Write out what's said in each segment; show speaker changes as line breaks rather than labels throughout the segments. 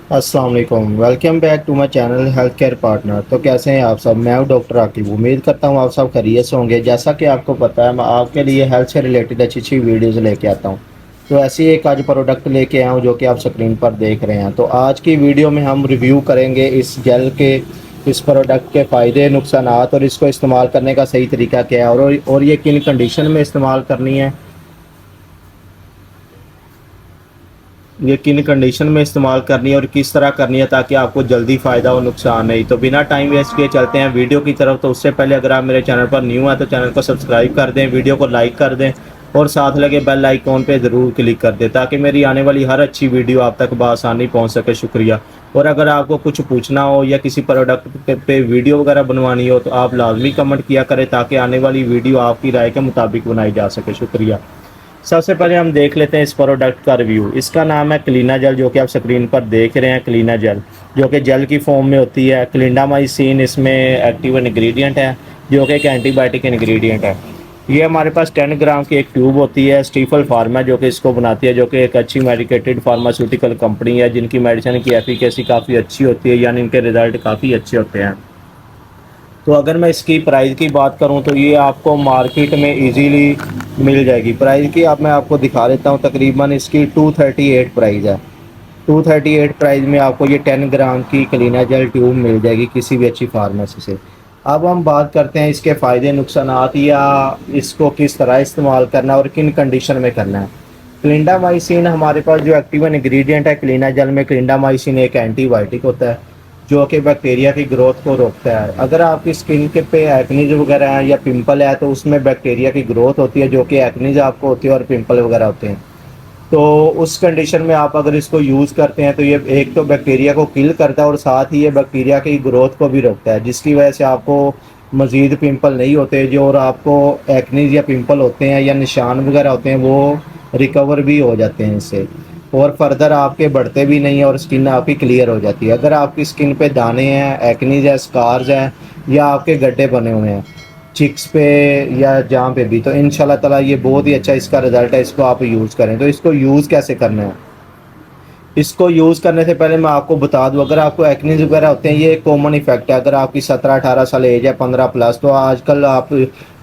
अस्सलाम वालेकुम, welcome back to my channel health care partner. तो कैसे हैं आप सब? मैं हूं डॉक्टर आकिब। उम्मीद करता हूं आप सब खैरियत से होंगे। जैसा कि आपको पता है, मैं आपके लिए हेल्थ से रिलेटेड अच्छी अच्छी वीडियोज़ लेके आता हूं। तो ऐसी एक आज प्रोडक्ट लेके आया हूं जो कि आप स्क्रीन पर देख रहे हैं। तो आज की वीडियो में हम रिव्यू करेंगे इस जेल के, इस प्रोडक्ट के फ़ायदे नुकसानात और इसको इस्तेमाल करने का सही तरीका क्या है, और ये किन कंडीशन में इस्तेमाल करनी है, ये किन कंडीशन में इस्तेमाल करनी है और किस तरह करनी है ताकि आपको जल्दी फ़ायदा हो, नुकसान नहीं। तो बिना टाइम वेस्ट किए चलते हैं वीडियो की तरफ। तो उससे पहले अगर आप मेरे चैनल पर न्यू हैं तो चैनल को सब्सक्राइब कर दें, वीडियो को लाइक कर दें और साथ लगे बेल आइकॉन पे ज़रूर क्लिक कर दें ताकि मेरी आने वाली हर अच्छी वीडियो आप तक बआसानी पहुँच सके। शुक्रिया। और अगर आपको कुछ पूछना हो या किसी प्रोडक्ट पे वीडियो वगैरह बनवानी हो तो आप लाजमी कमेंट किया करें ताकि आने वाली वीडियो आपकी राय के मुताबिक बनाई जा सके। शुक्रिया। सबसे पहले हम देख लेते हैं इस प्रोडक्ट का रिव्यू। इसका नाम है क्लीना जेल, जो कि आप स्क्रीन पर देख रहे हैं। क्लीना जेल जो कि जेल की फॉर्म में होती है। क्लिंडामाइसिन इसमें एक्टिव इंग्रेडिएंट है जो कि एक एंटीबायोटिक इंग्रेडिएंट है। ये हमारे पास 10 ग्राम की एक ट्यूब होती है। स्टीफल फार्मा जो कि इसको बनाती है, जो कि एक अच्छी मेडिकेटेड फार्मास्यूटिकल कंपनी है जिनकी मेडिसिन की एफिकेसी काफ़ी अच्छी होती है, यानी इनके रिज़ल्ट काफ़ी अच्छे होते हैं। तो अगर मैं इसकी प्राइस की बात करूं तो ये आपको मार्केट में इजीली मिल जाएगी। प्राइस की अब मैं आपको दिखा देता हूं। तकरीबन इसकी 238 प्राइस है। 238 प्राइस में आपको ये 10 ग्राम की क्लीना जेल ट्यूब मिल जाएगी किसी भी अच्छी फार्मेसी से। अब हम बात करते हैं इसके फ़ायदे नुकसानात, या इसको किस तरह इस्तेमाल करना और किन कंडीशन में करना है। क्लिंडामाइसिन हमारे पास जो एक्टिव इंग्रेडिएंट है क्लीना जेल में, क्लिंडामाइसिन एक एंटीबायोटिक होता है जो कि बैक्टीरिया की ग्रोथ को रोकता है। अगर आपकी स्किन के पे एक्नीज वगैरह है या पिंपल है तो उसमें बैक्टीरिया की ग्रोथ होती है, जो कि एक्नीज आपको होती है और पिंपल वगैरह होते हैं। तो उस कंडीशन में आप अगर इसको यूज़ करते हैं तो ये एक तो बैक्टीरिया को किल करता है और साथ ही ये बैक्टीरिया की ग्रोथ को भी रोकता है, जिसकी वजह से आपको मज़ीद पिंपल नहीं होते जो, और आपको एक्नीज या पिंपल होते हैं या निशान वगैरह होते हैं वो रिकवर भी हो जाते हैं इससे, और फर्दर आपके बढ़ते भी नहीं है और स्किन आपकी क्लियर हो जाती है। अगर आपकी स्किन पे दाने हैं, एक्नीज है, स्कार्स हैं या आपके गड्ढे बने हुए हैं चिक्स पे या जहाँ पे भी, तो इंशाल्लाह ताला ये बहुत ही अच्छा इसका रिज़ल्ट है। इसको आप यूज़ करें। तो इसको यूज़ कैसे करना है, इसको यूज़ करने से पहले मैं आपको बता दूं, अगर आपको एक्नीज वगैरह होते हैं ये एक कॉमन इफेक्ट है। अगर आपकी 17-18 साल एज है, 15 प्लस, तो आजकल आप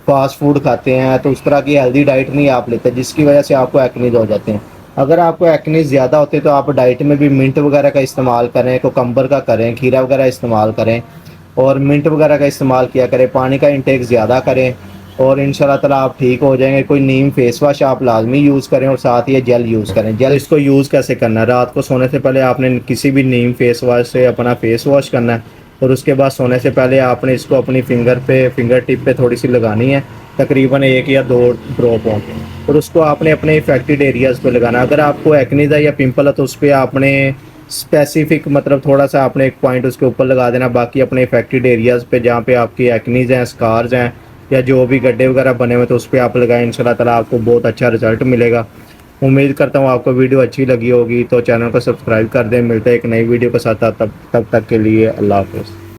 फास्ट फूड खाते हैं तो उस तरह की हेल्दी डाइट नहीं आप लेते, जिसकी वजह से आपको एक्नीज हो जाते हैं। अगर आपको एक्नीज ज़्यादा होते हैं तो आप डाइट में भी मिंट वगैरह का इस्तेमाल करें, कोकम्बर का करें, खीरा वगैरह इस्तेमाल करें और मिंट वगैरह का इस्तेमाल किया करें। पानी का इंटेक ज़्यादा करें और इंशाल्लाह ताला आप ठीक हो जाएंगे। कोई नीम फेस वॉश आप लाजमी यूज़ करें और साथ ही ये जेल यूज़ करें। जेल इसको यूज़ कैसे करना है, रात को सोने से पहले आपने किसी भी नीम फेस वॉश से अपना फेस वॉश करना है और उसके बाद सोने से पहले आपने इसको अपनी फिंगर टिप पे थोड़ी सी लगानी है, तकरीबन 1 या 2 ड्रॉप हो, और उसको आपने अपने इफेक्टेड एरियाज़ पे लगाना। अगर आपको एक्नीज है या पिंपल है तो उस पर आपने स्पेसिफिक, मतलब थोड़ा सा आपने एक पॉइंट उसके ऊपर लगा देना। बाकी अपने इफेक्टेड एरियाज़ पे जहाँ पे आपकी एक्नीज हैं, स्कार्स हैं या जो भी गड्ढे वगैरह बने हुए तो उस पर आप लगाएं। इंशाल्लाह ताला आपको बहुत अच्छा रिजल्ट मिलेगा। उम्मीद करता हूँ आपको वीडियो अच्छी लगी होगी। तो चैनल को सब्सक्राइब कर दें। मिलते हैं एक नई वीडियो के साथ। तब तक के लिए अल्लाह हाफ़िज़।